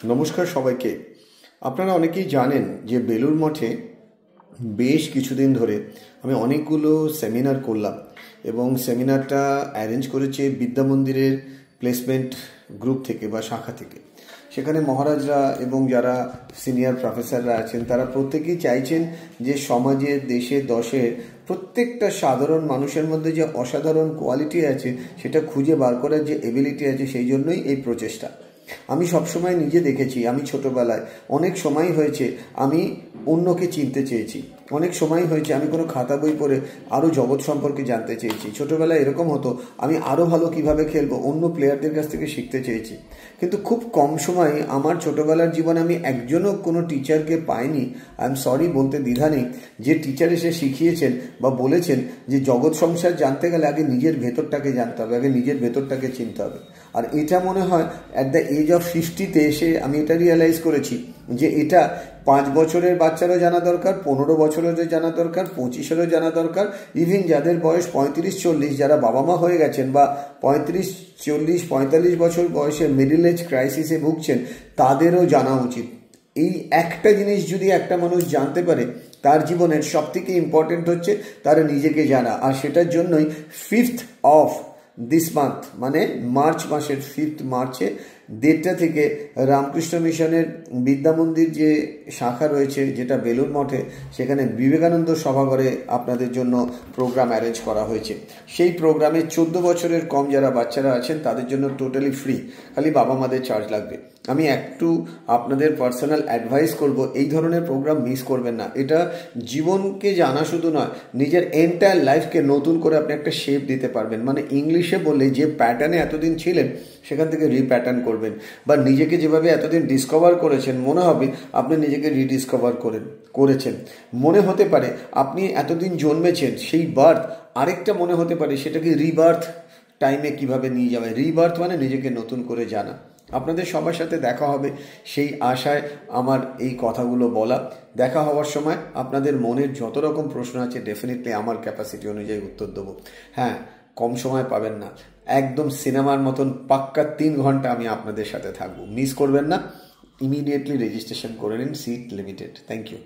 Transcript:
নমস্কার সবাইকে। আপনারা অনেকেই জানেন যে বেলুড় মঠে বেশ কিছুদিন ধরে আমি অনেকগুলো সেমিনার করলাম এবং সেমিনারটা অ্যারেঞ্জ করেছে বিদ্যা মন্দিরের প্লেসমেন্ট গ্রুপ থেকে বা শাখা থেকে। সেখানে মহারাজরা এবং যারা সিনিয়র প্রফেসররা আছেন তারা প্রত্যেকেই চাইছেন যে সমাজে দেশে দশে প্রত্যেকটা সাধারণ মানুষের মধ্যে যে অসাধারণ কোয়ালিটি আছে সেটা খুঁজে বার করার যে এবিলিটি আছে, সেই জন্যই এই প্রচেষ্টা। আমি সবসময় নিজে দেখেছি, আমি ছোটবেলায় অনেক সময় হয়েছে আমি অন্যকে চিনতে চেয়েছি, অনেক সময় হয়েছে আমি কোনো খাতা বই পড়ে আরও জগৎ সম্পর্কে জানতে চেয়েছি। ছোটোবেলায় এরকম হতো, আমি আরও ভালো কিভাবে খেলবো অন্য প্লেয়ারদের কাছ থেকে শিখতে চেয়েছি। কিন্তু খুব কম সময়ে আমার ছোটোবেলার জীবনে আমি একজনও কোনো টিচারকে পাইনি, আই এম সরি বলতে দ্বিধা নেই, যে টিচার এসে শিখিয়েছেন বা বলেছেন যে জগৎ সংসার জানতে গেলে আগে নিজের ভেতরটাকে জানতে হবে, আগে নিজের ভেতরটাকে চিনতে হবে। আর এটা মনে হয় অ্যাট দ্য এজ অফ 50-তে এসে আমি এটা রিয়েলাইজ করেছি যে এটা 5 বছরের বাচ্চারও জানা দরকার, 15 বছরেরও জানা দরকার, 25-এরও জানা দরকার, ইভিন যাদের বয়স 35-40, যারা বাবা মা হয়ে গেছেন বা 35-40-45 বছর বয়সে মিডল এজ ক্রাইসিসে ভুগছেন, তাদেরও জানা উচিত। এই একটা জিনিস যদি একটা মানুষ জানতে পারে, তার জীবনের সবথেকে ইম্পর্টেন্ট হচ্ছে তার নিজেকে জানা। আর সেটার জন্যই 5th অফ দিস মান্থ মানে মার্চ মাসের 5th মার্চে 1:30 থেকে রামকৃষ্ণ মিশনের বিদ্যা মন্দির যে শাখা রয়েছে যেটা বেলুড় মঠে, সেখানে বিবেকানন্দ সভাঘরে আপনাদের জন্য প্রোগ্রাম অ্যারেঞ্জ করা হয়েছে। সেই প্রোগ্রামে 14 বছরের কম যারা বাচ্চারা আছেন তাদের জন্য টোটালি ফ্রি, খালি বাবা মাদের চার্জ লাগবে। আমি একটু আপনাদের পার্সোনাল অ্যাডভাইস করব, এই ধরনের প্রোগ্রাম মিস করবেন না। এটা জীবনকে জানা শুধু নয়, নিজের এন্টায়ার লাইফকে নতুন করে আপনি একটা শেপ দিতে পারবেন। মানে ইংলিশে বললে যে প্যাটার্নে এতদিন ছিলেন সেখান থেকে রিপ্যাটার্ন করবেন, বা নিজেকে যেভাবে এতদিন ডিসকভার করেছেন মনে হবে আপনি নিজেকে রিডিসকভার করেছেন। মনে হতে পারে আপনি এতদিন জন্মেছেন, সেই বার্থ আরেকটা মনে হতে পারে সেটাকে রিবার্থ টাইমে কিভাবে নিয়ে যাবে। রিবার্থ মানে নিজেকে নতুন করে জানা। আপনাদের সবার সাথে দেখা হবে সেই আশায় আমার এই কথাগুলো বলা। দেখা হওয়ার সময় আপনাদের মনের যত রকম প্রশ্ন আছে ডেফিনেটলি আমার ক্যাপাসিটি অনুযায়ী উত্তর দেবো। হ্যাঁ, কম সময় পাবেন না, একদম সিনেমার মতন পাক্কা 3 ঘন্টা আমি আপনাদের সাথে থাকবো। মিস করবেন না, ইমিডিয়েটলি রেজিস্ট্রেশন করে নিন, সিট লিমিটেড। Thank you.